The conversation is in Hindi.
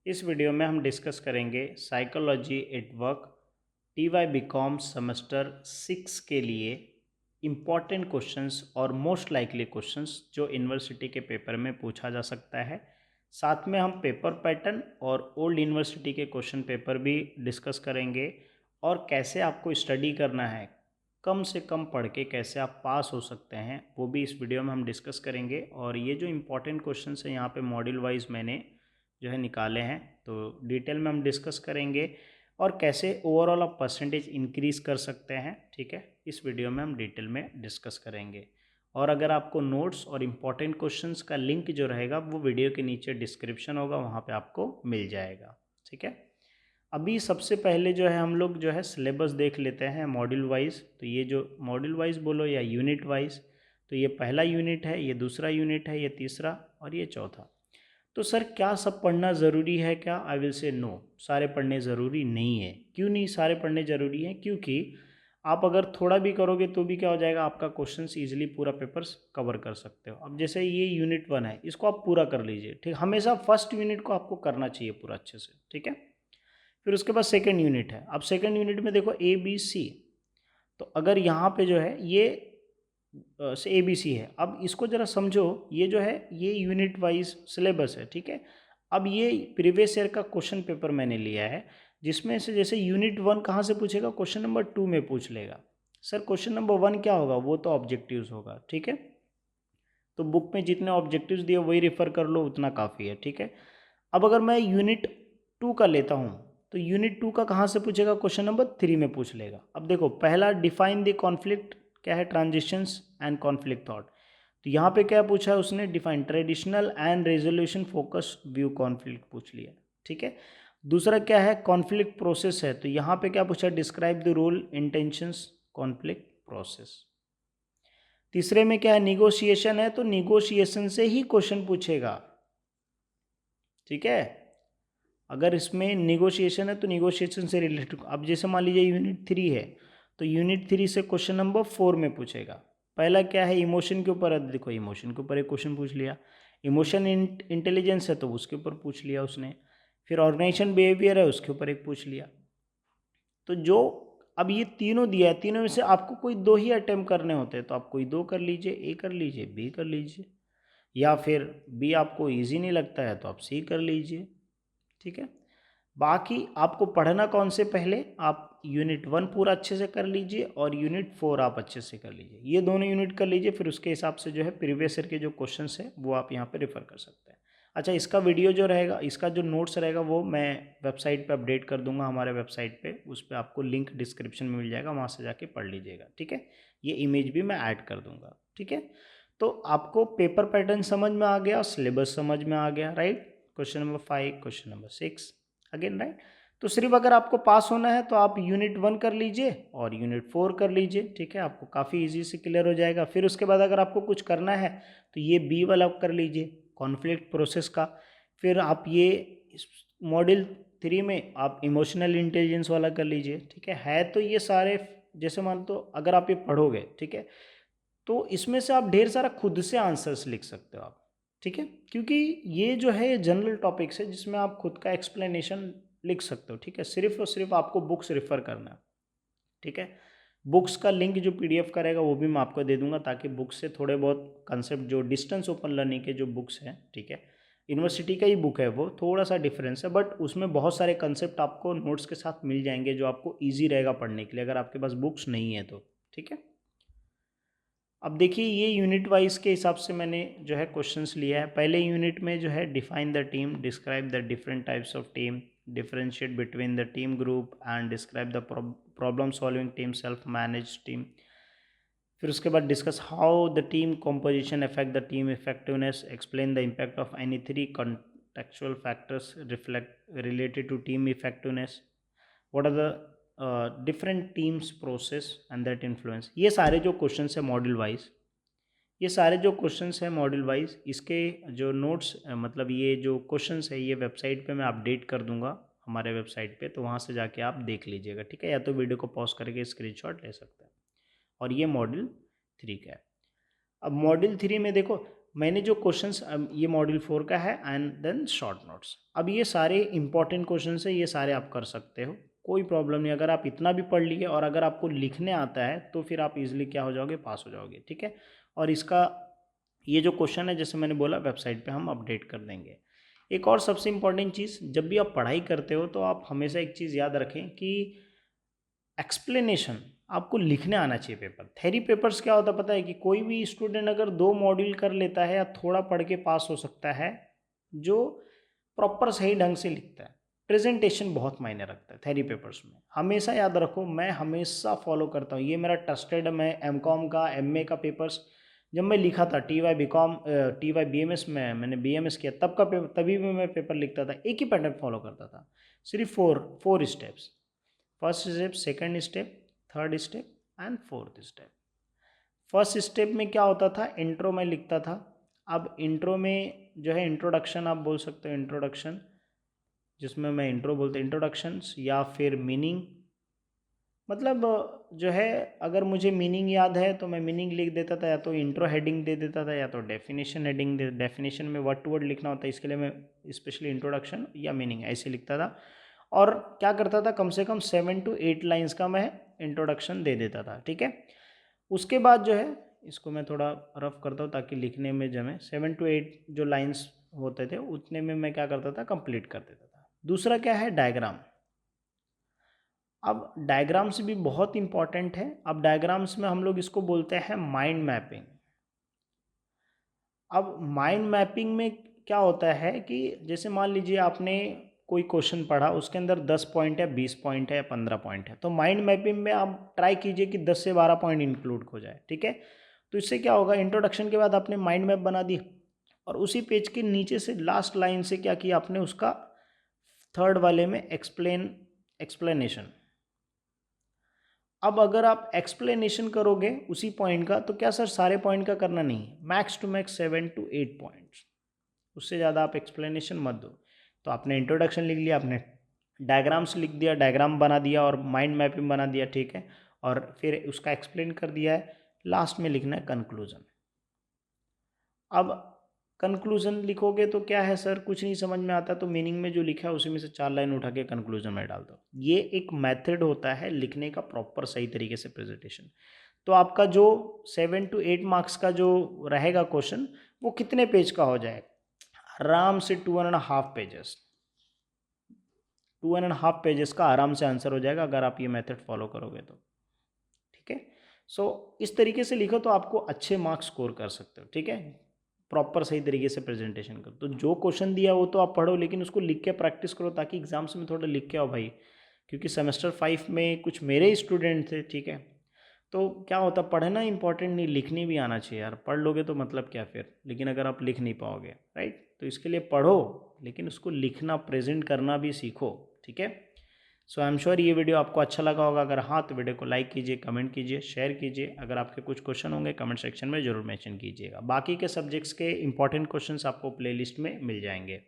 इस वीडियो में हम डिस्कस करेंगे psychology at work TY BCom semester 6 के लिए इम्पॉर्टेंट क्वेश्चंस और मोस्ट लाइकली क्वेश्चंस जो यूनिवर्सिटी के पेपर में पूछा जा सकता है। साथ में हम पेपर पैटर्न और ओल्ड यूनिवर्सिटी के क्वेश्चन पेपर भी डिस्कस करेंगे और कैसे आपको स्टडी करना है, कम से कम पढ़ के कैसे आप पास हो सकते हैं वो भी इस वीडियो में हम डिस्कस करेंगे। और ये जो इम्पोर्टेंट क्वेश्चंस हैं यहाँ पे मॉड्यूल वाइज मैंने जो है निकाले हैं, तो डिटेल में हम डिस्कस करेंगे और कैसे ओवरऑल आप परसेंटेज इंक्रीज़ कर सकते हैं। ठीक है, इस वीडियो में हम डिटेल में डिस्कस करेंगे। और अगर आपको नोट्स और इम्पॉर्टेंट क्वेश्चंस का लिंक जो रहेगा वो वीडियो के नीचे डिस्क्रिप्शन होगा, वहाँ पे आपको मिल जाएगा। ठीक है, अभी सबसे पहले जो है हम लोग जो है सिलेबस देख लेते हैं मॉड्यूल वाइज। तो ये जो मॉड्यूल वाइज बोलो या यूनिट वाइज, तो ये पहला यूनिट है, ये दूसरा यूनिट है, ये तीसरा और ये चौथा। तो सर क्या सब पढ़ना ज़रूरी है क्या? आई विल से नो, सारे पढ़ने ज़रूरी नहीं है। क्यों नहीं सारे पढ़ने ज़रूरी हैं? क्योंकि आप अगर थोड़ा भी करोगे तो भी क्या हो जाएगा, आपका क्वेश्चन ईजिली पूरा पेपर्स कवर कर सकते हो। अब जैसे ये यूनिट 1 है, इसको आप पूरा कर लीजिए। ठीक, हमेशा फर्स्ट यूनिट को आपको करना चाहिए पूरा अच्छे से। ठीक है, फिर उसके बाद सेकेंड यूनिट है। अब सेकेंड यूनिट में देखो ABC, तो अगर यहाँ पे जो है ये ABC है, अब इसको ज़रा समझो। ये जो है ये यूनिट वाइज सिलेबस है। ठीक है, अब ये प्रीवियस ईयर का क्वेश्चन पेपर मैंने लिया है, जिसमें से जैसे यूनिट 1 कहाँ से पूछेगा, क्वेश्चन नंबर 2 में पूछ लेगा। सर क्वेश्चन नंबर 1 क्या होगा, वो तो ऑब्जेक्टिव्स होगा। ठीक है, तो बुक में जितने ऑब्जेक्टिव्स दिए वही रेफर कर लो, उतना काफ़ी है। ठीक है, अब अगर मैं यूनिट 2 का लेता हूँ, तो यूनिट 2 का कहाँ से पूछेगा, क्वेश्चन नंबर 3 में पूछ लेगा। अब देखो पहला डिफाइन द कॉन्फ्लिक्ट क्या है, ट्रांजिशंस एंड कॉन्फ्लिक्ट थॉट। तो यहाँ पे क्या पूछा है उसने, define traditional and resolution focus view conflict पूछ लिया। ठीक है, दूसरा क्या है, कॉन्फ्लिक्ट प्रोसेस है, तो यहाँ पे क्या पूछा, describe the role intentions conflict process. तीसरे में क्या है, निगोशिएशन है, तो निगोशिएशन से ही क्वेश्चन पूछेगा। ठीक है, अगर इसमें निगोशिएशन है तो निगोशिएशन से रिलेटेड। अब जैसे मान लीजिए यूनिट 3 है, तो यूनिट 3 से क्वेश्चन नंबर 4 में पूछेगा। पहला क्या है, इमोशन के ऊपर है, देखो इमोशन के ऊपर एक क्वेश्चन पूछ लिया। इमोशन इंटेलिजेंस है तो उसके ऊपर पूछ लिया उसने। फिर ऑर्गेनाइजेशन बिहेवियर है, उसके ऊपर एक पूछ लिया। तो जो अब ये तीनों दिया है, तीनों में से आपको कोई 2 ही अटेम्प्ट करने होते हैं, तो आप कोई 2 कर लीजिए, ए कर लीजिए, बी कर लीजिए, या फिर बी आपको ईजी नहीं लगता है तो आप सी कर लीजिए। ठीक है, बाकी आपको पढ़ना कौन से, पहले आप यूनिट 1 पूरा अच्छे से कर लीजिए और यूनिट 4 आप अच्छे से कर लीजिए। ये दोनों यूनिट कर लीजिए, फिर उसके हिसाब से जो है प्रीवियस ईयर के जो क्वेश्चंस है वो आप यहाँ पे रेफर कर सकते हैं। अच्छा, इसका वीडियो जो रहेगा, इसका जो नोट्स रहेगा वो मैं वेबसाइट पे अपडेट कर दूंगा, हमारे वेबसाइट पे। उस पर आपको लिंक डिस्क्रिप्शन में मिल जाएगा, वहाँ से जाके पढ़ लीजिएगा। ठीक है, ये इमेज भी मैं ऐड कर दूंगा। ठीक है, तो आपको पेपर पैटर्न समझ में आ गया, सिलेबस समझ में आ गया, right. Question number 5, question number 6 again, right. तो सिर्फ अगर आपको पास होना है तो आप यूनिट 1 कर लीजिए और यूनिट 4 कर लीजिए। ठीक है, आपको काफ़ी इजी से क्लियर हो जाएगा। फिर उसके बाद अगर आपको कुछ करना है तो ये बी वाला कर लीजिए, कॉन्फ्लिक्ट प्रोसेस का। फिर आप ये मॉड्यूल 3 में आप इमोशनल इंटेलिजेंस वाला कर लीजिए। ठीक है तो ये सारे, जैसे मान तो अगर आप ये पढ़ोगे, ठीक है, तो इसमें से आप ढेर सारा खुद से आंसर्स लिख सकते हो आप। ठीक है, क्योंकि ये जो है जनरल टॉपिक्स है जिसमें आप खुद का एक्सप्लेनेशन लिख सकते हो। ठीक है, सिर्फ और सिर्फ आपको बुक्स रेफर करना है। ठीक है, बुक्स का लिंक जो PDF का रहेगा वो भी मैं आपको दे दूंगा, ताकि बुक्स से थोड़े बहुत कंसेप्ट, जो डिस्टेंस ओपन लर्निंग के जो बुक्स हैं, ठीक है, यूनिवर्सिटी का ही बुक है, वो थोड़ा सा डिफरेंस है, बट उसमें बहुत सारे कंसेप्ट आपको नोट्स के साथ मिल जाएंगे जो आपको ईजी रहेगा पढ़ने के लिए, अगर आपके पास बुक्स नहीं है तो। ठीक है, अब देखिए ये यूनिट वाइज के हिसाब से मैंने जो है क्वेश्चंस लिया है। पहले यूनिट में जो है define the team, describe the different types of team, differentiate between the team group and describe the problem solving team, self manage team. फिर उसके बाद discuss how the team composition affect the team effectiveness, explain the impact of any 3 contextual factors reflect related to team effectiveness, what are the different teams process and that influence. ये सारे जो क्वेश्चन है मॉड्यूल वाइज, ये सारे जो क्वेश्चंस हैं मॉड्यूल वाइज, इसके जो नोट्स मतलब ये जो क्वेश्चंस है ये वेबसाइट पे मैं अपडेट कर दूंगा, हमारे वेबसाइट पे, तो वहाँ से जाके आप देख लीजिएगा। ठीक है, या तो वीडियो को पॉज करके स्क्रीनशॉट ले सकते हैं। और ये मॉड्यूल 3 का है। अब मॉड्यूल 3 में देखो, मैंने जो क्वेश्चंस ये मॉड्यूल 4 का है एंड देन शॉर्ट नोट्स। अब ये सारे इंपॉर्टेंट क्वेश्चंस है, ये सारे आप कर सकते हो, कोई प्रॉब्लम नहीं। अगर आप इतना भी पढ़ लिए और अगर आपको लिखने आता है तो फिर आप इजीली क्या हो जाओगे, पास हो जाओगे, ठीक है। और इसका ये जो क्वेश्चन है जैसे मैंने बोला वेबसाइट पे हम अपडेट कर देंगे। एक और सबसे इम्पॉर्टेंट चीज़, जब भी आप पढ़ाई करते हो तो आप हमेशा एक चीज़ याद रखें कि एक्सप्लेनेशन आपको लिखने आना चाहिए पेपर। थेरी पेपर्स क्या होता है पता है कि कोई भी स्टूडेंट अगर 2 मॉड्यूल कर लेता है या थोड़ा पढ़ के पास हो सकता है, जो प्रॉपर सही ढंग से लिखता है। प्रेजेंटेशन बहुत मायने रखता है थेरी पेपर्स में, हमेशा याद रखो। मैं हमेशा फॉलो करता हूँ, ये मेरा ट्रस्टेड है। मैं एमकॉम का, एमए का पेपर्स जब मैं लिखा था, टीवाई बीकॉम, टीवाई बीएमएस में मैंने बीएमएस किया, तब का पेपर, तभी भी मैं पेपर लिखता था, एक ही पैटर्न फॉलो करता था। सिर्फ four steps, first step, second step, third step and fourth step. First step में क्या होता था, इंट्रो में लिखता था। अब इंट्रो में जो है इंट्रोडक्शन आप बोल सकते हो, इंट्रोडक्शन, जिसमें मैं इंट्रो बोलते इंट्रोडक्शंस, या फिर मीनिंग। मतलब जो है अगर मुझे मीनिंग याद है तो मैं मीनिंग लिख देता था, या तो इंट्रो हेडिंग दे देता था, या तो डेफिनेशन हेडिंग दे, डेफिनेशन में वर्ड टू वर्ड लिखना होता है, इसके लिए मैं स्पेशली इंट्रोडक्शन या मीनिंग ऐसे लिखता था। और क्या करता था, कम से कम 7 to 8 लाइन्स का मैं इंट्रोडक्शन दे देता था, ठीक है। उसके बाद जो है इसको मैं थोड़ा रफ करता हूँ ताकि लिखने में जमे। 7 to 8 जो लाइन्स होते थे उतने में मैं क्या करता था, कंप्लीट कर देता था। दूसरा क्या है, डायग्राम। अब डायग्राम्स भी बहुत इंपॉर्टेंट है। अब डायग्राम्स में हम लोग इसको बोलते हैं माइंड मैपिंग। अब माइंड मैपिंग में क्या होता है कि जैसे मान लीजिए आपने कोई क्वेश्चन पढ़ा, उसके अंदर 10 पॉइंट है, 20 पॉइंट है या 15 पॉइंट है, तो माइंड मैपिंग में आप ट्राई कीजिए कि 10 से 12 पॉइंट इंक्लूड हो जाए, ठीक है। तो इससे क्या होगा, इंट्रोडक्शन के बाद आपने माइंड मैप बना दी, और उसी पेज के नीचे से लास्ट लाइन से क्या किया आपने, उसका थर्ड वाले में एक्सप्लेनेशन। अब अगर आप एक्सप्लेनेशन करोगे उसी पॉइंट का, तो क्या सर सारे पॉइंट का करना नहीं, max to max 7 to 8 points, उससे ज़्यादा आप एक्सप्लेनेशन मत दो। तो आपने इंट्रोडक्शन लिख लिया, आपने डायग्राम्स लिख दिया, डायग्राम बना दिया और माइंड मैपिंग बना दिया, ठीक है, और फिर उसका एक्सप्लेन कर दिया है। लास्ट में लिखना है कंक्लूजन। अब कंक्लूजन लिखोगे तो क्या है सर, कुछ नहीं समझ में आता, तो मीनिंग में जो लिखा है उसी में से 4 लाइन उठा के कंक्लूजन में डाल दो। ये एक मेथड होता है लिखने का प्रॉपर सही तरीके से प्रेजेंटेशन। तो आपका जो 7 to 8 मार्क्स का जो रहेगा क्वेश्चन, वो कितने पेज का हो जाएगा, आराम से 2.5 पेजेस, 2.5 पेजेस का आराम से आंसर हो जाएगा अगर आप ये मेथड फॉलो करोगे तो, ठीक है। सो इस तरीके से लिखो तो आपको अच्छे मार्क्स स्कोर कर सकते हो, ठीक है। प्रॉपर सही तरीके से प्रेजेंटेशन करो। तो जो क्वेश्चन दिया वो तो आप पढ़ो, लेकिन उसको लिख के प्रैक्टिस करो ताकि एग्जाम्स में थोड़ा लिख के आओ भाई। क्योंकि सेमेस्टर 5 में कुछ मेरे ही स्टूडेंट थे, ठीक है। तो क्या होता, पढ़ना इंपॉर्टेंट नहीं, लिखनी भी आना चाहिए यार। पढ़ लोगे तो मतलब क्या फिर, लेकिन अगर आप लिख नहीं पाओगे, राइट। तो इसके लिए पढ़ो, लेकिन उसको लिखना, प्रेजेंट करना भी सीखो, ठीक है। सो आई एम श्योर ये वीडियो आपको अच्छा लगा होगा। अगर हाँ तो वीडियो को लाइक कीजिए, कमेंट कीजिए, शेयर कीजिए। अगर आपके कुछ क्वेश्चन होंगे कमेंट सेक्शन में ज़रूर मेंशन कीजिएगा। बाकी के सब्जेक्ट्स के इंपॉर्टेंट क्वेश्चंस आपको प्लेलिस्ट में मिल जाएंगे।